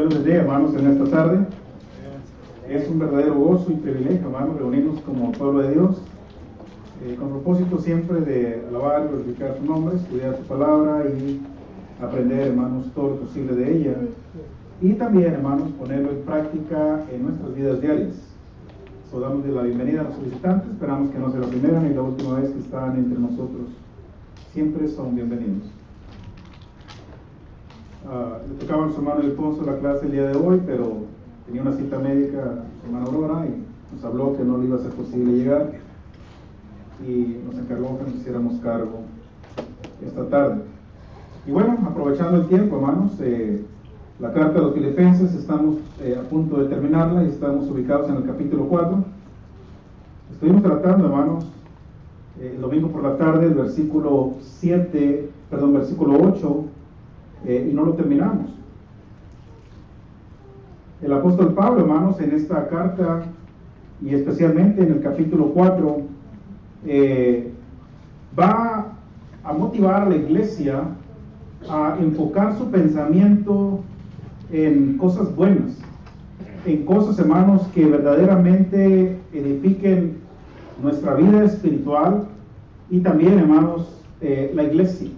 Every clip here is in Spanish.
Dios les dé, hermanos, en esta tarde. Es un verdadero gozo y privilegio, hermanos, reunirnos como pueblo de Dios, con propósito siempre de alabar y glorificar su nombre, estudiar su palabra y aprender, hermanos, todo lo posible de ella. Y también, hermanos, ponerlo en práctica en nuestras vidas diarias. So, damos la bienvenida a los solicitantes, esperamos que no sea la primera ni la última vez que están entre nosotros. Siempre son bienvenidos. Le tocaba a su hermano Alfonso la clase el día de hoy, pero tenía una cita médica a su hermana Aurora y nos habló que no le iba a ser posible llegar y nos encargó que nos hiciéramos cargo esta tarde. Y bueno, aprovechando el tiempo, hermanos, la carta de los Filipenses estamos a punto de terminarla y estamos ubicados en el capítulo 4. Estuvimos tratando, hermanos, el domingo por la tarde el versículo 8, y no lo terminamos. El apóstol Pablo, hermanos, en esta carta y especialmente en el capítulo 4 va a motivar a la iglesia a enfocar su pensamiento en cosas buenas, en cosas, hermanos, que verdaderamente edifiquen nuestra vida espiritual y también, hermanos, la iglesia.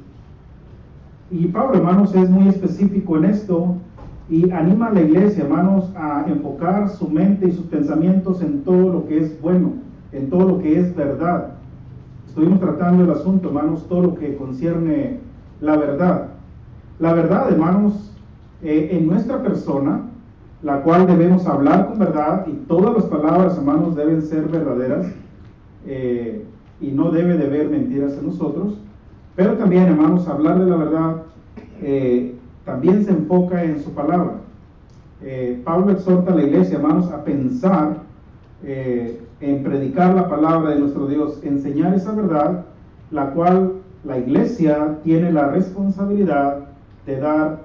Y Pablo, hermanos, es muy específico en esto y anima a la iglesia, hermanos, a enfocar su mente y sus pensamientos en todo lo que es bueno, en todo lo que es verdad. Estuvimos tratando el asunto, hermanos, todo lo que concierne la verdad. La verdad, hermanos, en nuestra persona, la cual debemos hablar con verdad y todas las palabras, hermanos, deben ser verdaderas y no debe de haber mentiras en nosotros. Pero también, hermanos, hablar de la verdad también se enfoca en su palabra. Pablo exhorta a la iglesia, hermanos, a pensar en predicar la palabra de nuestro Dios, enseñar esa verdad, la cual la iglesia tiene la responsabilidad de dar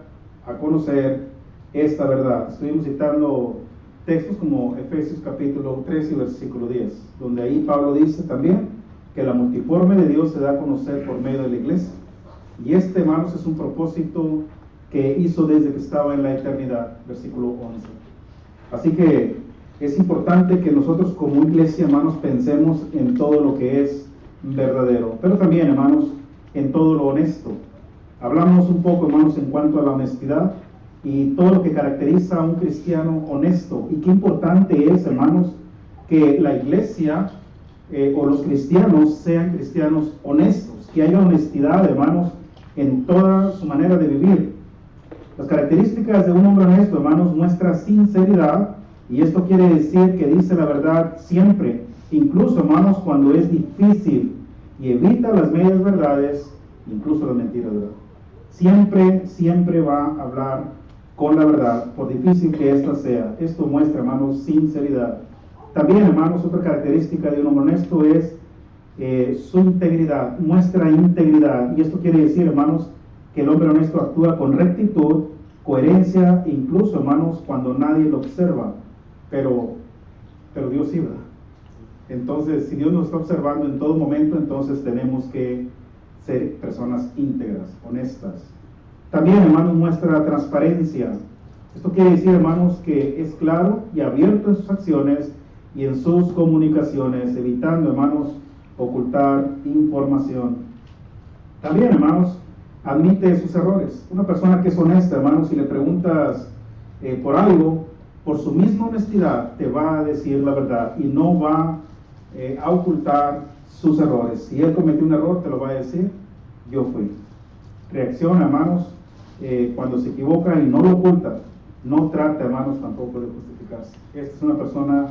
a conocer esta verdad. Estuvimos citando textos como Efesios capítulo 3 y versículo 10, donde ahí Pablo dice también que la multiforme de Dios se da a conocer por medio de la iglesia. Y este, hermanos, es un propósito que hizo desde que estaba en la eternidad, versículo 11. Así que es importante que nosotros como iglesia, hermanos, pensemos en todo lo que es verdadero, pero también, hermanos, en todo lo honesto. Hablamos un poco, hermanos, en cuanto a la honestidad y todo lo que caracteriza a un cristiano honesto. Y qué importante es, hermanos, que la iglesia o los cristianos sean cristianos honestos, que haya honestidad, hermanos, en toda su manera de vivir. Las características de un hombre honesto, hermanos, muestra sinceridad, y esto quiere decir que dice la verdad siempre, incluso, hermanos, cuando es difícil, y evita las medias verdades, incluso las mentiras, ¿verdad? Siempre va a hablar con la verdad, por difícil que ésta sea. Esto muestra, hermanos, sinceridad. También, hermanos, otra característica de un hombre honesto es su integridad, muestra integridad. Y esto quiere decir, hermanos, que el hombre honesto actúa con rectitud, coherencia, incluso, hermanos, cuando nadie lo observa. Pero Dios sí, ¿verdad? Entonces, si Dios nos está observando en todo momento, entonces tenemos que ser personas íntegras, honestas. También, hermanos, muestra transparencia. Esto quiere decir, hermanos, que es claro y abierto en sus acciones y en sus comunicaciones, evitando, hermanos, ocultar información. También, hermanos, admite sus errores. Una persona que es honesta, hermanos, si le preguntas por algo, por su misma honestidad te va a decir la verdad y no va a ocultar sus errores. Si él cometió un error, te lo va a decir: yo fui. Reacciona, hermanos, cuando se equivoca y no lo oculta. No trata, hermanos, tampoco de justificarse. Esta es una persona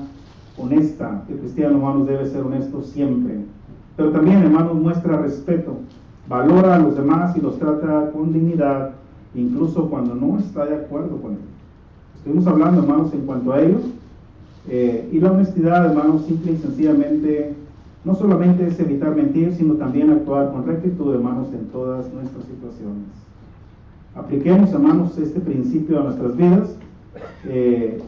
honesta. El cristiano, hermanos, debe ser honesto siempre. Pero también, hermanos, muestra respeto. Valora a los demás y los trata con dignidad, incluso cuando no está de acuerdo con ellos. Estuvimos hablando, hermanos, en cuanto a ellos. Y la honestidad, hermanos, simple y sencillamente, no solamente es evitar mentir, sino también actuar con rectitud, hermanos, en todas nuestras situaciones. Apliquemos, hermanos, este principio a nuestras vidas.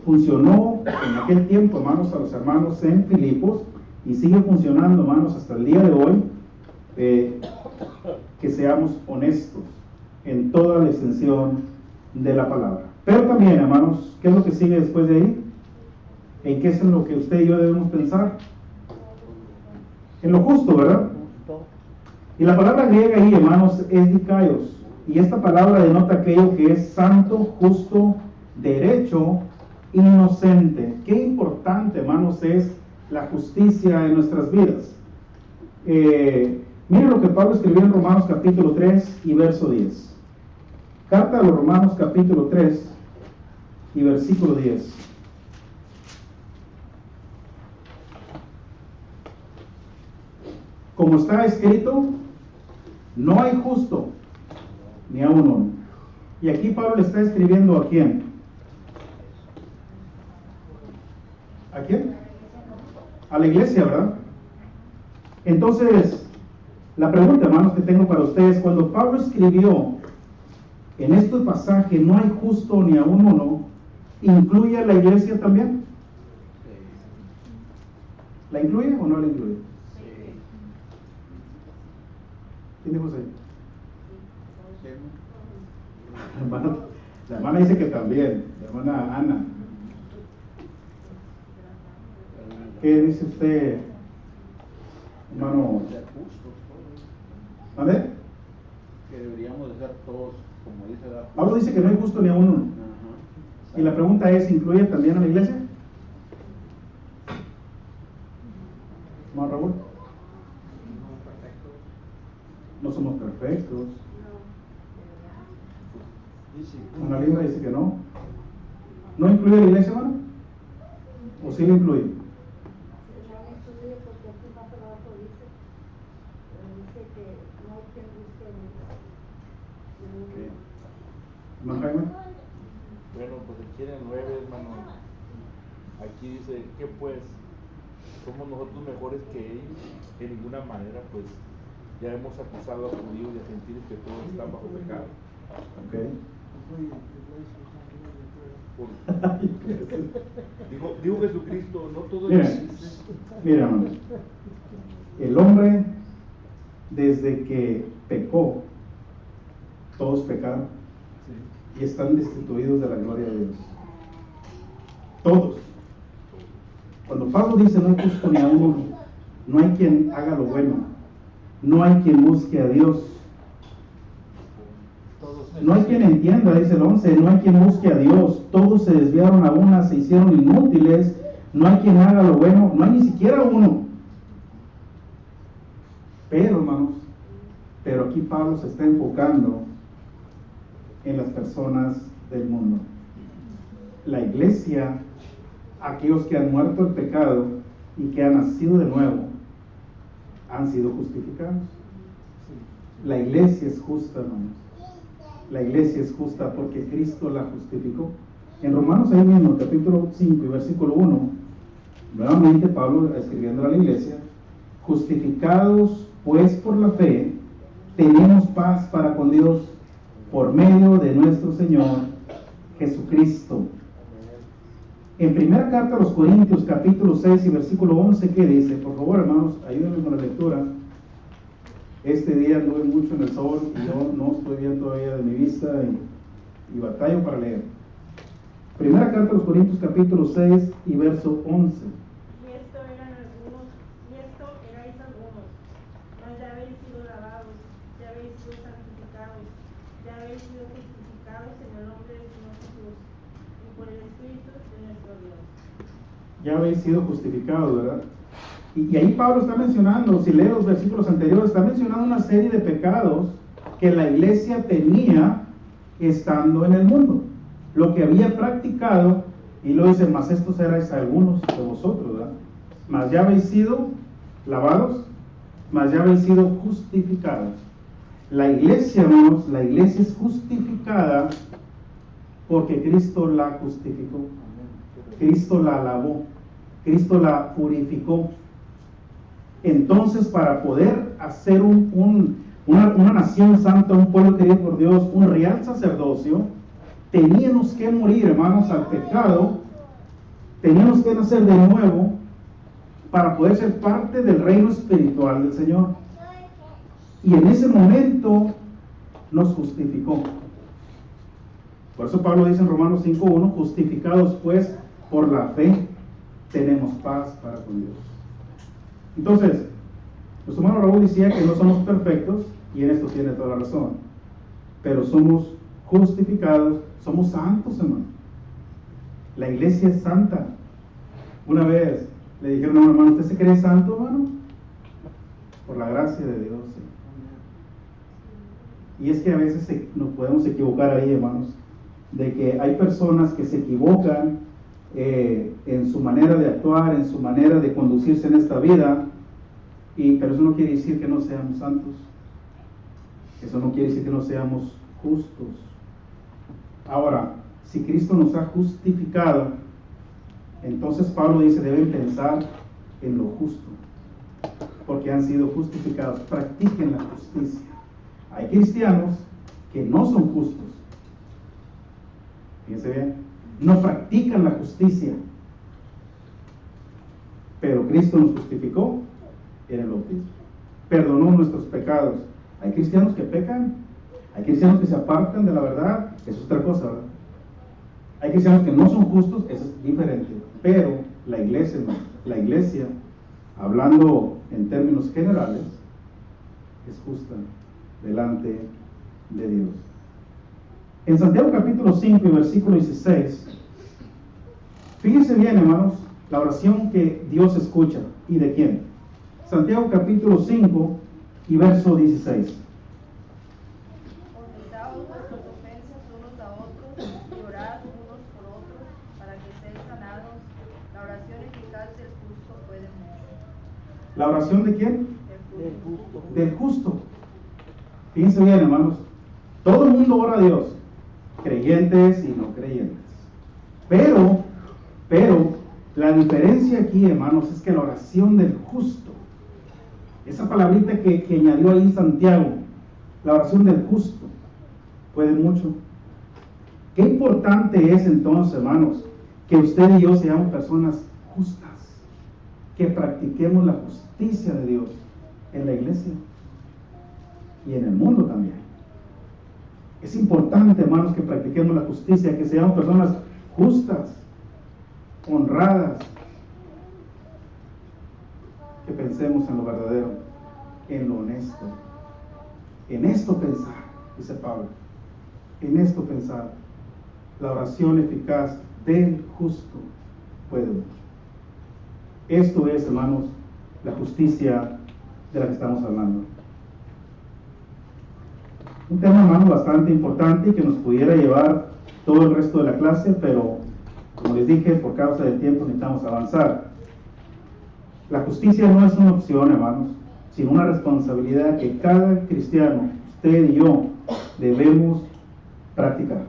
Funcionó en aquel tiempo, hermanos, a los hermanos en Filipos y sigue funcionando, hermanos, hasta el día de hoy. Que seamos honestos en toda la extensión de la palabra. Pero también, hermanos, ¿qué es lo que sigue después de ahí? ¿En qué es en lo que usted y yo debemos pensar? En lo justo, ¿verdad? Y la palabra griega ahí, hermanos, es dikaios. Y esta palabra denota aquello que es santo, justo, derecho, inocente. Qué importante, hermanos, es la justicia en nuestras vidas. Miren lo que Pablo escribió en Romanos capítulo 3 y verso 10. Carta a los Romanos capítulo 3 y versículo 10. Como está escrito, no hay justo, ni a uno. Y aquí Pablo le está escribiendo ¿a quién? ¿A quién? A la iglesia, ¿verdad? Entonces, la pregunta, hermanos, que tengo para ustedes, cuando Pablo escribió en este pasaje, no hay justo ni a uno, ¿incluye a la iglesia también? ¿La incluye o no la incluye? ¿Quién dijo eso? La hermana dice que también, la hermana Ana. ¿Qué dice usted, hermano? ¿Vale? Que deberíamos de ser todos, como dice la... Pablo dice que no hay justo ni a uno. Ajá. Y la pregunta es, ¿incluye también a la iglesia? ¿No, Raúl? No somos perfectos. Una Linda dice que no. ¿No incluye a la iglesia, hermano? ¿O sí la incluye? Okay. ¿Hermano Jaime? Bueno, pues aquí en el 9, hermano, aquí dice que pues somos nosotros mejores que ellos, de ninguna manera, pues ya hemos acusado a judíos y a gentiles que todos están bajo pecado. Okay. Dijo Jesucristo, no todo es... Mira, hermano, el hombre desde que pecó, todos pecaron y están destituidos de la gloria de Dios. Todos. Cuando Pablo dice no hay justo ni a uno, no hay quien haga lo bueno, no hay quien busque a Dios, no hay quien entienda, dice el 11, no hay quien busque a Dios, todos se desviaron a una, se hicieron inútiles, no hay quien haga lo bueno, no hay ni siquiera uno. Pero, hermanos, pero aquí Pablo se está enfocando en las personas del mundo. La iglesia, aquellos que han muerto el pecado y que han nacido de nuevo, han sido justificados. La iglesia es justa, hermanos. La iglesia es justa porque Cristo la justificó. En Romanos ahí mismo, capítulo 5 y versículo 1, nuevamente Pablo escribiendo a la iglesia, justificados pues por la fe, tenemos paz para con Dios por medio de nuestro Señor Jesucristo. En primera carta a los Corintios, capítulo 6 y versículo 11, ¿qué dice? Por favor, hermanos, ayúdenme con la lectura. Este día anduve mucho en el sol y yo no estoy bien todavía de mi vista y batallo para leer. Primera carta a los Corintios, capítulo 6 y verso 11. Y esto erais algunos, mas ya habéis sido lavados, ya habéis sido santificados, ya habéis sido justificados en el nombre del Señor Jesús y por el Espíritu de nuestro Dios. Ya habéis sido justificados, ¿verdad? Y ahí Pablo está mencionando, si lee los versículos anteriores, está mencionando una serie de pecados que la iglesia tenía estando en el mundo. Lo que había practicado, y lo dice, mas estos erais algunos de vosotros, ¿verdad? Mas ya habéis sido lavados, mas ya habéis sido justificados. La iglesia, hermanos, la iglesia es justificada porque Cristo la justificó. Cristo la lavó, Cristo la purificó. Entonces, para poder hacer una nación santa, un pueblo querido por Dios, un real sacerdocio, teníamos que morir, hermanos, al pecado, teníamos que nacer de nuevo para poder ser parte del reino espiritual del Señor. Y en ese momento nos justificó. Por eso Pablo dice en Romanos 5:1, justificados pues por la fe, tenemos paz para con Dios. Entonces, nuestro hermano Raúl decía que no somos perfectos, y en esto tiene toda la razón, pero somos justificados, somos santos, hermano. La iglesia es santa. Una vez le dijeron a un hermano, ¿usted se cree santo, hermano? Por la gracia de Dios. Y es que a veces nos podemos equivocar ahí, hermanos, de que hay personas que se equivocan en su manera de actuar, en su manera de conducirse en esta vida, pero eso no quiere decir que no seamos santos. Eso no quiere decir que no seamos justos. Ahora, si Cristo nos ha justificado, entonces Pablo dice, deben pensar en lo justo, porque han sido justificados. Practiquen la justicia. Hay cristianos que no son justos. Fíjense bien, no practican la justicia, pero Cristo nos justificó en el bautismo, perdonó nuestros pecados. Hay cristianos que pecan, hay cristianos que se apartan de la verdad, eso es otra cosa, ¿verdad? Hay cristianos que no son justos, eso es diferente, pero la iglesia, hablando en términos generales, es justa delante de Dios. En Santiago capítulo 5 y versículo 16, fíjense bien, hermanos, la oración que Dios escucha. ¿Y de quién? Santiago capítulo 5 y verso 16. Confesaos vuestras ofensas unos a otros y orad unos por otros para que seáis sanados. La oración eficaz del justo puede mucho. ¿La oración de quién? Del justo. Del justo. Fíjense bien, hermanos, todo el mundo ora a Dios, creyentes y no creyentes. Pero, la diferencia aquí, hermanos, es que la oración del justo, esa palabrita que añadió ahí Santiago, la oración del justo, puede mucho. Qué importante es entonces, hermanos, que usted y yo seamos personas justas, que practiquemos la justicia de Dios en la iglesia y en el mundo también. Es importante, hermanos, que practiquemos la justicia, que seamos personas justas, honradas, que pensemos en lo verdadero, en lo honesto. En esto pensar, dice Pablo, en esto pensar. La oración eficaz del justo puede mucho. Esto es, hermanos, la justicia de la que estamos hablando. Un tema, hermano, bastante importante y que nos pudiera llevar todo el resto de la clase, pero como les dije, por causa del tiempo necesitamos avanzar. La justicia no es una opción, hermanos, sino una responsabilidad que cada cristiano, usted y yo, debemos practicar.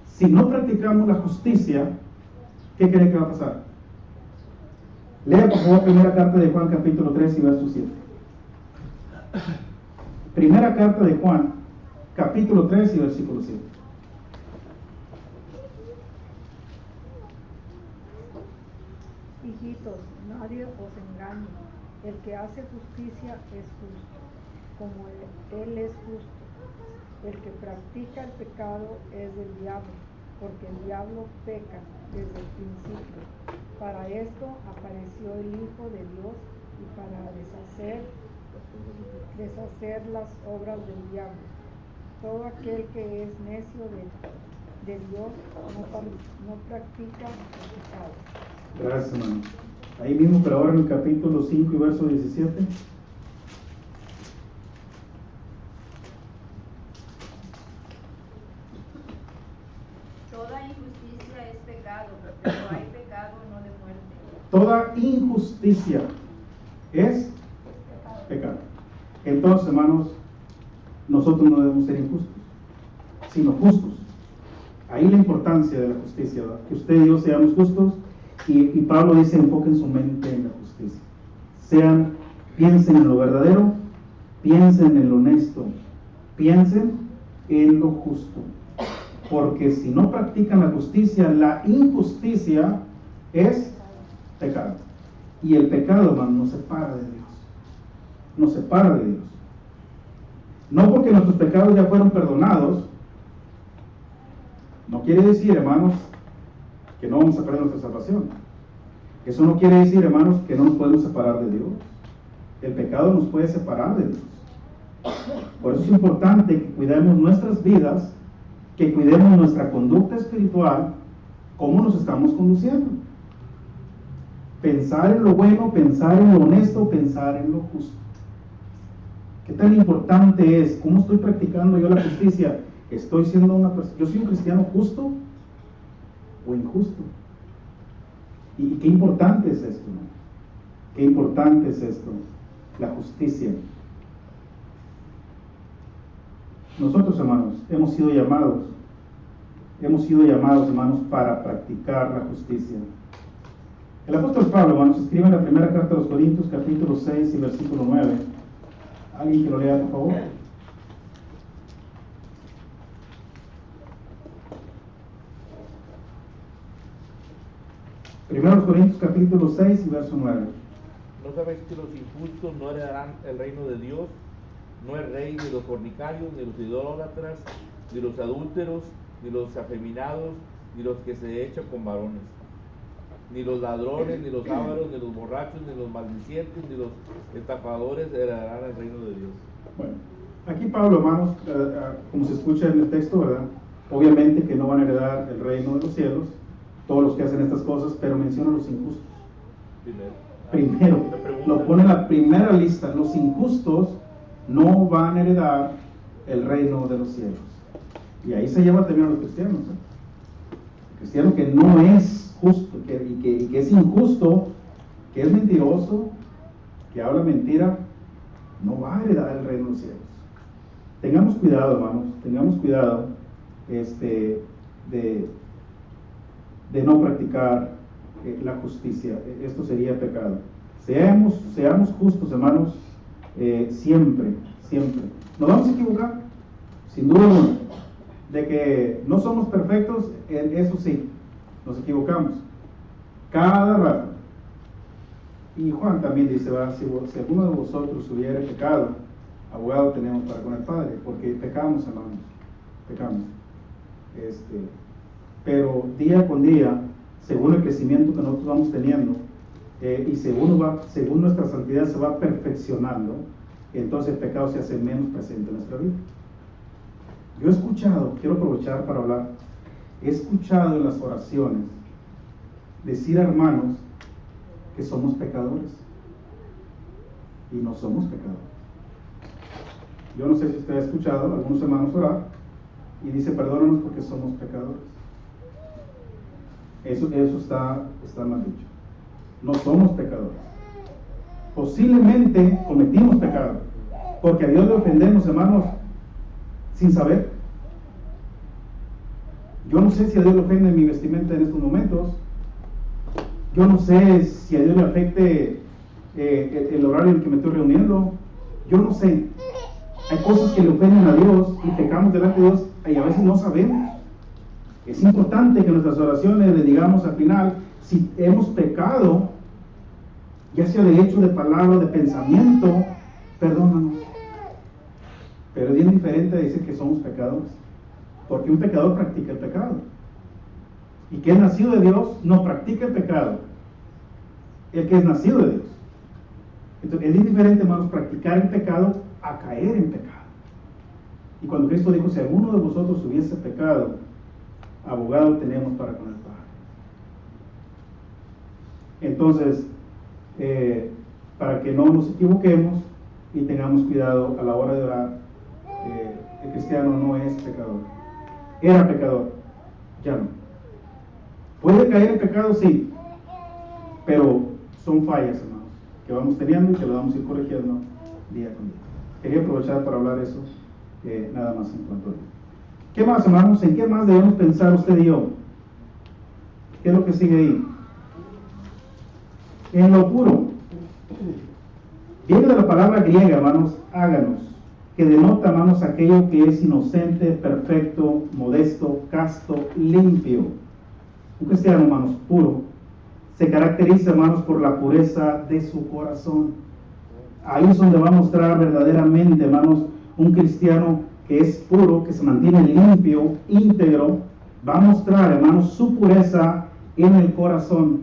Si no practicamos la justicia, ¿qué creen que va a pasar? Lea por favor primera carta de Juan capítulo 3 y verso 7. Primera carta de Juan capítulo 3 y versículo 7. Hijitos, nadie os engañe. El que hace justicia es justo, como él es justo. El que practica el pecado es del diablo, porque el diablo peca desde el principio. Para esto apareció el Hijo de Dios y para deshacer las obras del diablo. Todo aquel que es necio de Dios no practica el pecado. Gracias, hermano. Ahí mismo, pero ahora en el capítulo 5 y verso 17. Toda injusticia es pecado, pero hay pecado no de muerte. Toda injusticia es pecado. Entonces, hermanos, nosotros no debemos ser injustos, sino justos. Ahí la importancia de la justicia, ¿verdad? Que usted y yo seamos justos. Y Pablo dice, enfoquen su mente en la justicia. Piensen en lo verdadero, piensen en lo honesto, piensen en lo justo. Porque si no practican la justicia, la injusticia es pecado. Y el pecado, hermano, nos separa de Dios. Nos separa de Dios. No porque nuestros pecados ya fueron perdonados, No quiere decir, hermanos, que no vamos a perder nuestra salvación. Eso no quiere decir, hermanos, que no nos podemos separar de Dios. El pecado nos puede separar de Dios. Por eso es importante que cuidemos nuestras vidas, que cuidemos nuestra conducta espiritual, cómo nos estamos conduciendo. Pensar en lo bueno, pensar en lo honesto, pensar en lo justo. ¿Qué tan importante es? ¿Cómo estoy practicando yo la justicia? ¿Estoy siendo yo soy un cristiano justo o injusto? ¿Y qué importante es esto, ¿no? Qué importante es esto, la justicia. Nosotros, hermanos, hemos sido llamados, hermanos, para practicar la justicia. El apóstol Pablo, hermanos, escribe en la primera carta a los Corintios, capítulo 6 y versículo 9. ¿Alguien que lo lea, por favor? Primero los Corintios, capítulo 6 y verso 9. ¿No sabéis que los injustos no heredarán el reino de Dios? No el rey, ni los fornicarios, ni los idólatras, ni los adúlteros, ni los afeminados, ni los que se echan con varones, ni los ladrones, ni los ávaros, ni los borrachos, ni los maldicientes, ni los estafadores heredarán el reino de Dios. Bueno, aquí Pablo, hermanos, como se escucha en el texto, ¿verdad? Obviamente que no van a heredar el reino de los cielos todos los que hacen estas cosas, pero menciona a los injustos. Primero, lo pone en la primera lista. Los injustos no van a heredar el reino de los cielos. Y ahí se lleva también a los cristianos. El cristiano que no es justo, y que es injusto, que es mentiroso, que habla mentira, no va a heredar el reino de los cielos. Tengamos cuidado, hermanos, tengamos cuidado de no practicar la justicia. Esto sería pecado. Seamos justos, hermanos, siempre. Nos vamos a equivocar, sin duda alguna. De que no somos perfectos, eso sí, nos equivocamos cada rato. Y Juan también dice, si alguno de vosotros hubiera pecado, abogado tenemos para con el Padre, porque pecamos, hermanos, pecamos. Pero día con día, según el crecimiento que nosotros vamos teniendo, y según nuestra santidad se va perfeccionando, entonces el pecado se hace menos presente en nuestra vida. Yo he escuchado, quiero aprovechar para hablar, he escuchado en las oraciones decir a hermanos que somos pecadores, y no somos pecadores. Yo no sé si usted ha escuchado a algunos hermanos orar y dice, perdónanos porque somos pecadores. Eso está mal dicho. No somos pecadores. Posiblemente cometimos pecado, porque a Dios le ofendemos, hermanos, sin saber. Yo no sé si a Dios le ofende mi vestimenta en estos momentos. Yo no sé si a Dios le afecte el horario en el que me estoy reuniendo. Yo no sé. Hay cosas que le ofenden a Dios y pecamos delante de Dios y a veces no sabemos. Es importante que en nuestras oraciones le digamos al final, si hemos pecado, ya sea de hecho, de palabra, de pensamiento, perdónanos. Pero es bien diferente decir que somos pecadores, porque un pecador practica el pecado, y que es nacido de Dios no practica el pecado. El que es nacido de Dios. Entonces es bien diferente, hermanos, practicar el pecado a caer en pecado. Y cuando Cristo dijo, si alguno de vosotros hubiese pecado, abogado tenemos para con el Padre. Entonces, para que no nos equivoquemos y tengamos cuidado a la hora de orar, el cristiano no es pecador. Era pecador, ya no. Puede caer en pecado, sí, pero son fallas, hermanos, que vamos teniendo y que lo vamos a ir corrigiendo día con día. Quería aprovechar para hablar eso, nada más en cuanto a eso. ¿Qué más, hermanos? ¿En qué más debemos pensar usted y yo? ¿Qué es lo que sigue ahí? En lo puro. Viene de la palabra griega, hermanos, áganos, que denota, hermanos, aquello que es inocente, perfecto, modesto, casto, limpio. Un cristiano, hermanos, puro, se caracteriza, hermanos, por la pureza de su corazón. Ahí es donde va a mostrar verdaderamente, hermanos, un cristiano que es puro, que se mantiene limpio, íntegro, va a mostrar, hermanos, su pureza en el corazón,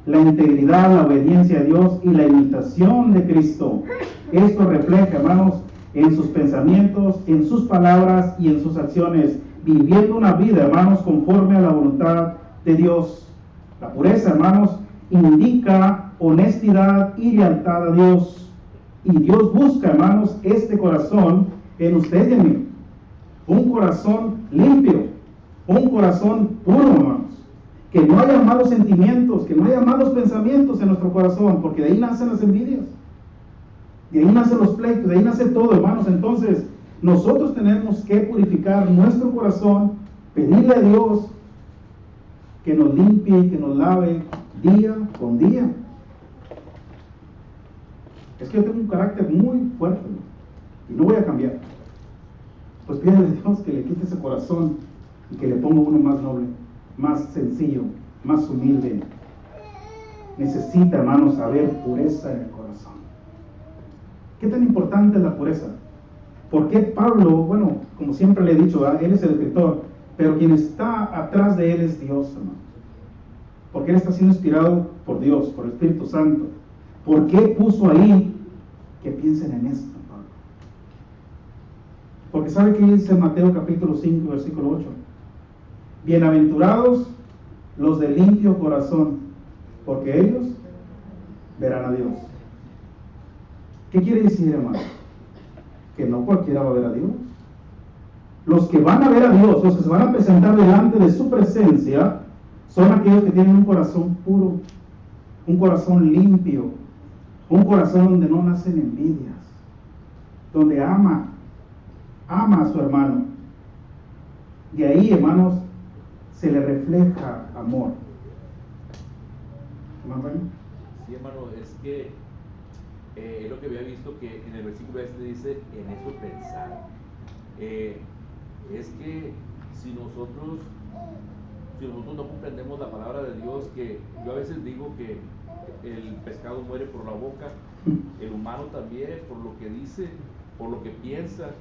la integridad, la obediencia a Dios y la imitación de Cristo. Esto refleja, hermanos, en sus pensamientos, en sus palabras y en sus acciones, viviendo una vida, hermanos, conforme a la voluntad de Dios. La pureza, hermanos, indica honestidad y lealtad a Dios. Y Dios busca, hermanos, este corazón en usted y en mí. Un corazón limpio, un corazón puro, hermanos. Que no haya malos sentimientos, que no haya malos pensamientos en nuestro corazón, porque de ahí nacen las envidias. De ahí nacen los pleitos, de ahí nace todo, hermanos. Entonces, nosotros tenemos que purificar nuestro corazón, pedirle a Dios que nos limpie y que nos lave día con día. Es que yo tengo un carácter muy fuerte, ¿no? Y no voy a cambiar. Pues pídele a Dios que le quite ese corazón y que le ponga uno más noble, más sencillo, más humilde. Necesita, hermanos, haber pureza en el corazón. ¿Qué tan importante es la pureza? ¿Por qué Pablo, bueno, como siempre le he dicho, ¿verdad? Él es el escritor, pero quien está atrás de él es Dios, hermano? Porque él está siendo inspirado por Dios, por el Espíritu Santo. ¿Por qué puso ahí que piensen en esto, Pablo? Porque ¿sabe qué dice Mateo capítulo 5, versículo 8? Bienaventurados los de limpio corazón, porque ellos verán a Dios. ¿Qué quiere decir, hermano? Que no cualquiera va a ver a Dios. Los que van a ver a Dios, los que se van a presentar delante de su presencia, son aquellos que tienen un corazón puro, un corazón limpio, un corazón donde no nacen envidias, donde ama a su hermano. De ahí, hermanos, se le refleja amor. Sí, hermano, es que es lo que había visto que en el versículo este dice, en eso pensar. Es que si nosotros no comprendemos la palabra de Dios, que yo a veces digo que el pescado muere por la boca, el humano también, por lo que dice, por lo que piensa,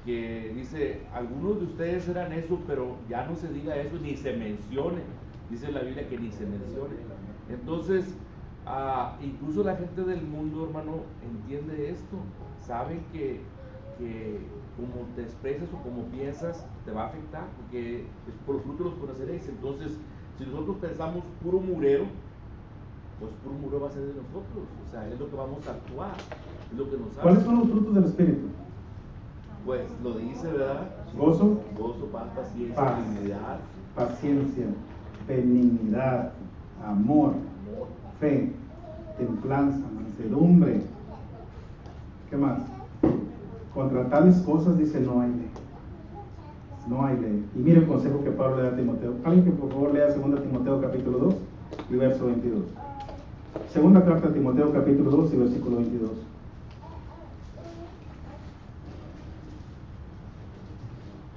que dice, algunos de ustedes eran eso, pero ya no se diga eso, ni se mencione, dice la Biblia que ni se mencione. Entonces, incluso la gente del mundo, hermano, entiende esto, saben que como te expresas o como piensas te va a afectar, porque por los frutos los conoceréis. Entonces, si nosotros pensamos puro murero, pues puro murero va a ser de nosotros, o sea, es lo que vamos a actuar, es lo que nos hace. ¿Cuáles son los frutos del Espíritu? Pues lo dice, ¿verdad? Gozo, paz, paciencia, paz, benignidad, paciencia, benignidad, amor, fe, templanza, mansedumbre. ¿Qué más? Contra tales cosas dice no hay ley. No hay ley. Y mire el consejo que Pablo le da a Timoteo. Alguien que por favor lea 2 Timoteo capítulo 2 y verso 22. Segunda carta a Timoteo capítulo 2 y versículo 22.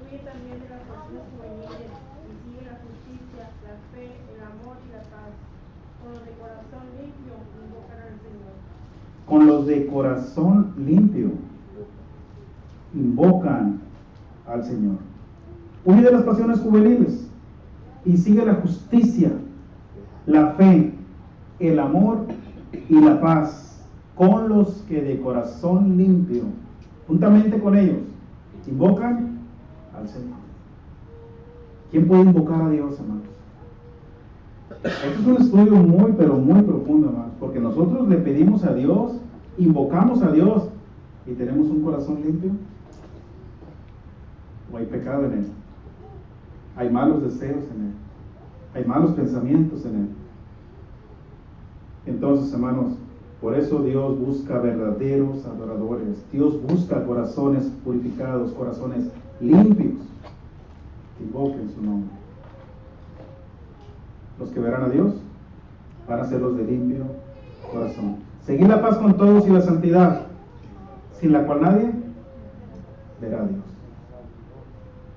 Huye también de las pasiones juveniles y sigue la justicia, la fe, el amor y la paz. Con los de corazón limpio invocan al Señor. Con los de corazón limpio invocan al Señor. Huye de las pasiones juveniles y sigue la justicia, la fe, el amor y la paz con los que de corazón limpio, juntamente con ellos, invocan al Señor. ¿Quién puede invocar a Dios, hermanos? Esto es un estudio muy, pero muy profundo, hermanos, porque nosotros le pedimos a Dios, invocamos a Dios y tenemos un corazón limpio. ¿O hay pecado en él? Hay malos deseos en él, hay malos pensamientos en él. Entonces, hermanos, por eso Dios busca verdaderos adoradores. Dios busca corazones purificados, corazones limpios, que invoquen su nombre. Los que verán a Dios van a ser los de limpio corazón. Seguir la paz con todos y la santidad, sin la cual nadie verá a Dios.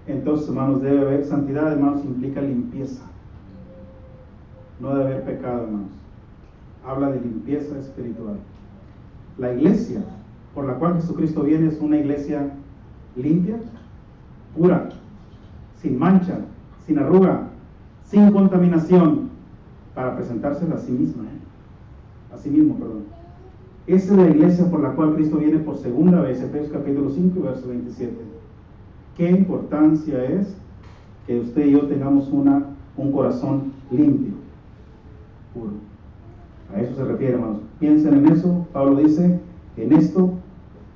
Entonces, hermanos, debe haber santidad, hermanos, implica limpieza. No debe haber pecado, hermanos. Habla de limpieza espiritual. La iglesia por la cual Jesucristo viene es una iglesia limpia, pura, sin mancha, sin arruga, sin contaminación, para presentársela a sí misma, a sí mismo, perdón. Esa es la iglesia por la cual Cristo viene por segunda vez, Efesios capítulo 5, verso 27. Qué importancia es que usted y yo tengamos un corazón limpio, puro. A eso se refiere, hermanos. Piensen en eso. Pablo dice, en esto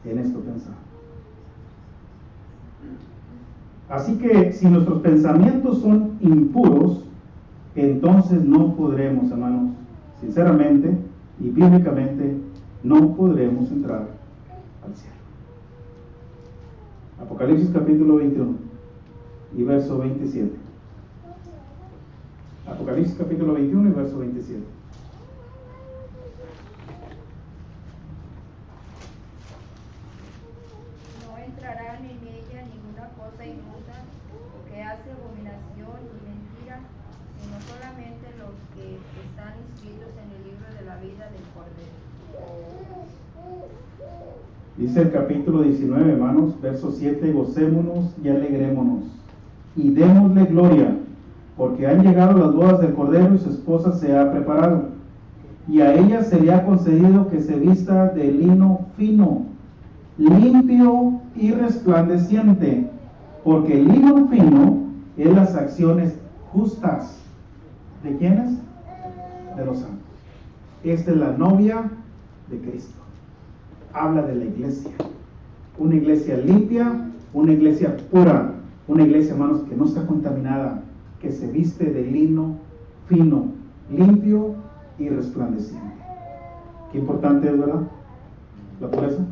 pensar. Así que si nuestros pensamientos son impuros, entonces no podremos, hermanos, sinceramente y bíblicamente, no podremos entrar al cielo. Apocalipsis capítulo 21 y verso 27. Apocalipsis capítulo 21 y verso 27. No entrarán en ella ninguna cosa inmunda o que hace abominación y mentira, sino solamente los que están inscritos en el libro de la vida del Cordero. Dice el capítulo 19, hermanos, verso 7, gocémonos y alegrémonos y démosle gloria, porque han llegado las bodas del Cordero y su esposa se ha preparado, y a ella se le ha concedido que se vista de lino fino, limpio y resplandeciente, porque el lino fino es las acciones justas. ¿De quiénes? De los santos. Esta es la novia de Cristo. Habla de la iglesia, una iglesia limpia, una iglesia pura, una iglesia, hermanos, que no está contaminada, que se viste de lino fino, limpio y resplandeciente. Qué importante es, ¿verdad? La pureza.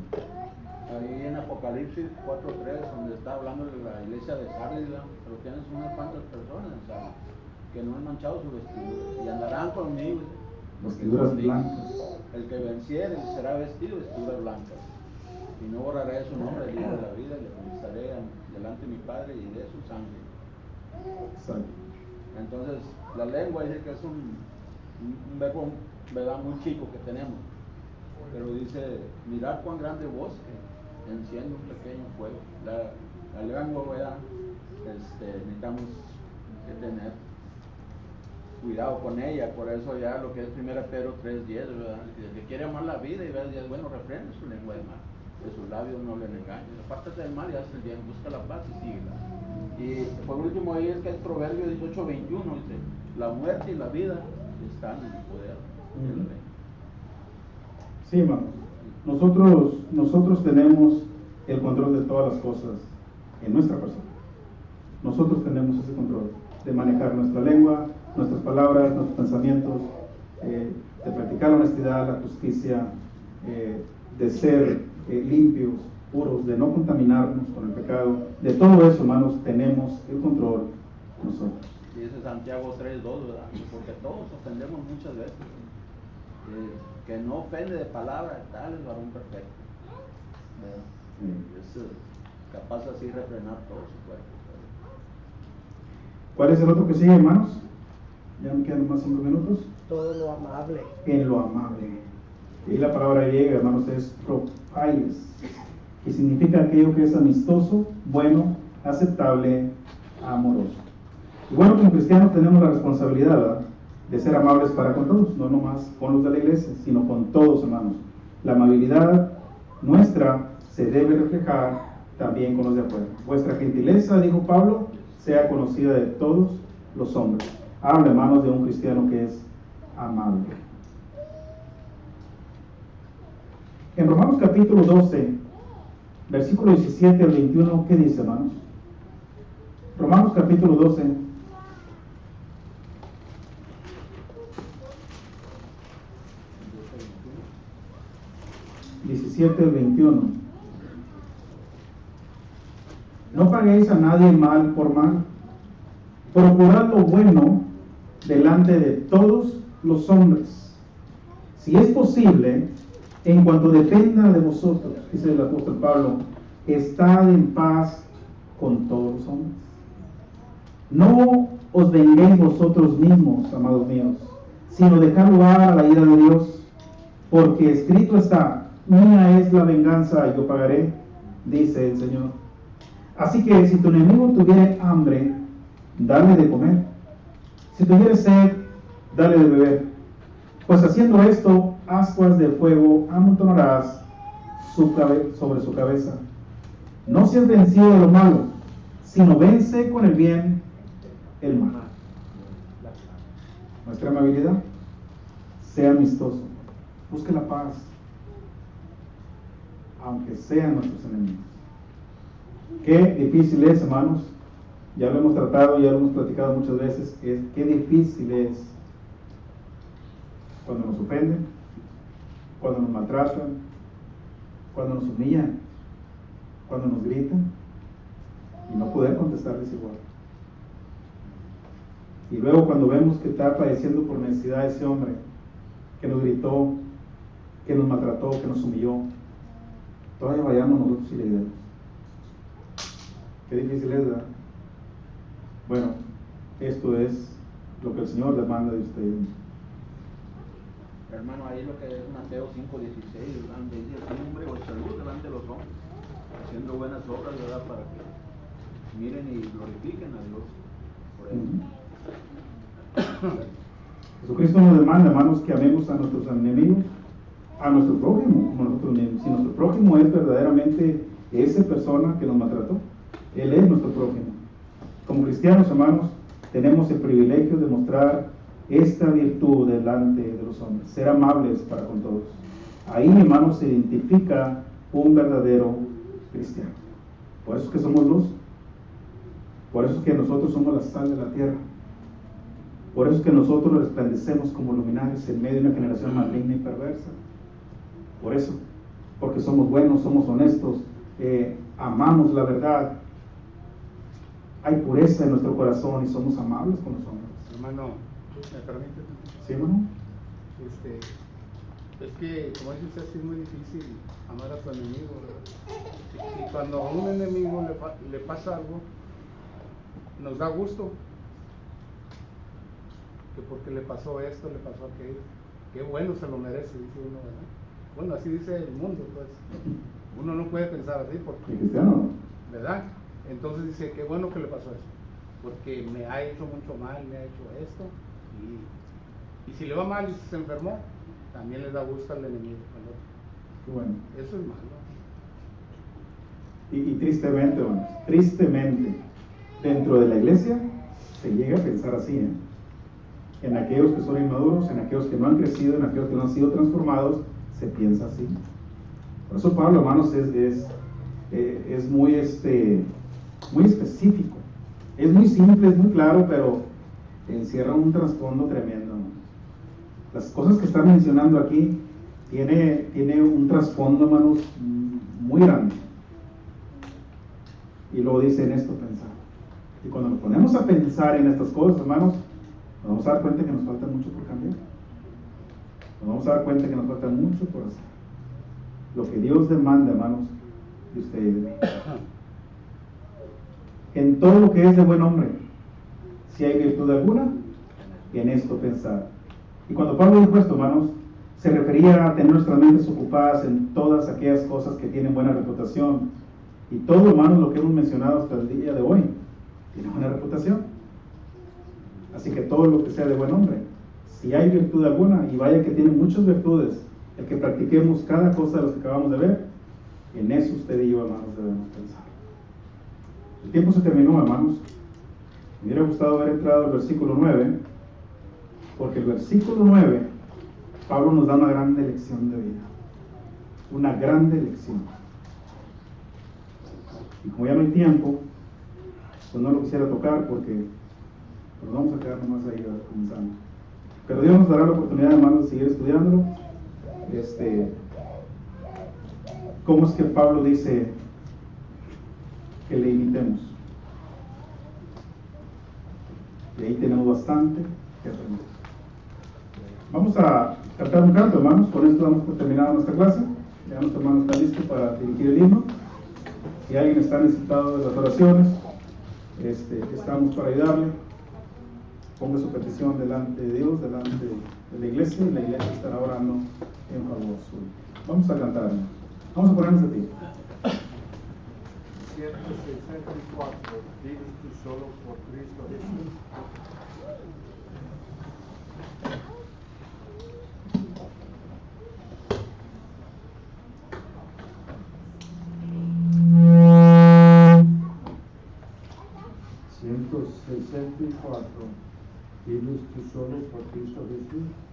Ahí en Apocalipsis 4:3, donde está hablando de la iglesia de Sardis, pero tienes unas cuantas personas, o sea, que no han manchado su vestido y andarán conmigo. Vestiduras blancas. El que venciere será vestido de vestiduras blancas, y no borraré su nombre del libro de la vida, y le confesaré delante de mi Padre y de su sangre. Exacto. Entonces, la lengua dice que es un verbo, ¿verdad?, muy chico que tenemos, pero dice, mirad cuán grande bosque enciende un pequeño fuego. La lengua, ¿verdad?, necesitamos que tener cuidado con ella. Por eso ya lo que es 1 Pedro 3:10, ¿verdad?, el que quiere amar la vida y ver el día bueno, refrene su lengua de mal, de sus labios no le engañen, apártate del mal y haz el bien, busca la paz y síguela. Y por último ahí es que es Proverbio 18:21, dice, la muerte y la vida están en el poder de la lengua. Sí, hermanos, nosotros tenemos el control de todas las cosas en nuestra persona. Nosotros tenemos ese control de manejar nuestra lengua, nuestras palabras, nuestros pensamientos, de practicar la honestidad, la justicia, de ser limpios, puros, de no contaminarnos con el pecado. De todo eso, hermanos, tenemos el control nosotros. Y dice Santiago 3:2, ¿verdad?, porque todos ofendemos muchas veces. Que no ofende de palabra, tal es varón perfecto, ¿verdad? Es capaz así refrenar todo su cuerpo. ¿Cuál es el otro que sigue, hermanos? Ya me quedan más 5 minutos. Todo lo amable. En lo amable. Y la palabra griega, hermanos, es propailes, que significa aquello que es amistoso, bueno, aceptable, amoroso. Y bueno, como cristianos tenemos la responsabilidad, ¿verdad?, de ser amables para con todos, no nomás con los de la iglesia, sino con todos, hermanos. La amabilidad nuestra se debe reflejar también con los de afuera. Vuestra gentileza, dijo Pablo, sea conocida de todos los hombres. Habla, hermanos, de un cristiano que es amable. En Romanos capítulo 12, versículo 17 al 21, ¿qué dice, hermanos? Romanos capítulo 12. 17 al 21. No paguéis a nadie mal por mal. Procurad lo bueno delante de todos los hombres. Si es posible, en cuanto dependa de vosotros, dice el apóstol Pablo, estad en paz con todos los hombres. No os venguéis vosotros mismos, amados míos, sino dejad lugar a la ira de Dios, porque escrito está, mía es la venganza, yo pagaré, dice el Señor. Así que si tu enemigo tuviere hambre, dale de comer. Si tuvieres sed, dale de beber. Pues haciendo esto, ascuas de fuego amontonarás sobre su cabeza. No seas vencido de lo malo, sino vence con el bien el mal. Nuestra amabilidad, sea amistoso, busque la paz, aunque sean nuestros enemigos. Qué difícil es, hermanos, ya lo hemos tratado, ya lo hemos platicado muchas veces, qué difícil es cuando nos ofenden, cuando nos maltratan, cuando nos humillan, cuando nos gritan, y no poder contestarles igual. Y luego cuando vemos que está padeciendo por necesidad ese hombre, que nos gritó, que nos maltrató, que nos humilló, todavía vayamos nosotros y le ayudemos. Qué difícil es, ¿verdad? Bueno, esto es lo que el Señor demanda de ustedes. Hermano, ahí lo que es Mateo 5:16, donde dice: hombre o salud delante de los hombres, haciendo buenas obras, ¿verdad? Para que miren y glorifiquen a Dios por ello. Jesucristo nos demanda, hermanos, que amemos a nuestros enemigos, a nuestro prójimo como nosotros mismos. Si nuestro prójimo es verdaderamente esa persona que nos maltrató, Él es nuestro prójimo. Como cristianos, hermanos, tenemos el privilegio de mostrar esta virtud delante de los hombres, ser amables para con todos. Ahí, hermanos, se identifica un verdadero cristiano. Por eso es que somos luz, por eso es que nosotros somos la sal de la tierra, por eso es que nosotros resplandecemos como luminares en medio de una generación maligna y perversa. Por eso, porque somos buenos, somos honestos, amamos la verdad, hay pureza en nuestro corazón y somos amables con los hombres. Hermano, ¿me permite? ¿Sí, hermano? Es que, como dice usted, sí es muy difícil amar a tu enemigo, ¿verdad? Y cuando a un enemigo le pasa algo, nos da gusto, que porque le pasó esto, le pasó aquello, qué bueno, se lo merece, dice uno, ¿verdad? Bueno, así dice el mundo, pues. Uno no puede pensar así porque, Cristiano, ¿verdad? Entonces dice, qué bueno que le pasó eso, porque me ha hecho mucho mal, me ha hecho esto, y si le va mal y se enfermó, también le da gusto al enemigo, al otro. qué bueno. Eso es malo. Y tristemente, hermanos, tristemente, dentro de la iglesia se llega a pensar así, ¿eh? En aquellos que son inmaduros, en aquellos que no han crecido, en aquellos que no han sido transformados, se piensa así. Por eso Pablo, hermanos, es muy específico. Es muy simple, es muy claro, pero encierra un trasfondo tremendo, ¿no? Las cosas que está mencionando aquí tiene un trasfondo, hermanos, muy grande. Y luego dice: en esto pensar. Y cuando nos ponemos a pensar en estas cosas, hermanos, nos vamos a dar cuenta que nos falta mucho por cambiar. Nos vamos a dar cuenta que nos falta mucho por hacer. Lo que Dios demanda, hermanos, de ustedes. En todo lo que es de buen hombre, si hay virtud alguna, en esto pensar. Y cuando Pablo dijo esto, hermanos, se refería a tener nuestras mentes ocupadas en todas aquellas cosas que tienen buena reputación. Y todo, hermanos, lo que hemos mencionado hasta el día de hoy, tiene buena reputación. Así que todo lo que sea de buen hombre, si hay virtud alguna, y vaya que tiene muchas virtudes, el que practiquemos cada cosa de las que acabamos de ver, en eso usted y yo, hermanos, debemos pensar. El tiempo se terminó, hermanos. Me hubiera gustado haber entrado al versículo 9, porque el versículo 9, Pablo nos da una grande lección de vida. Una grande lección. Y como ya no hay tiempo, pues no lo quisiera tocar porque nos vamos a quedar nomás ahí comenzando. Pero Dios nos dará la oportunidad, hermanos, de seguir estudiándolo. ¿Cómo es que Pablo dice que le imitemos? Y ahí tenemos bastante que aprender. Vamos a cantar un canto, hermanos. Con esto damos por terminada nuestra clase. Ya nuestro hermano está listo para dirigir el himno. Si alguien está necesitado de las oraciones, estamos para ayudarle. Ponga su petición delante de Dios, delante de la iglesia, y la iglesia estará orando en favor suyo. Vamos a cantar. Vamos a ponernos de pie. 164, vives tú solo por Cristo Jesús. ¿164 vives tú solo por Cristo Jesús?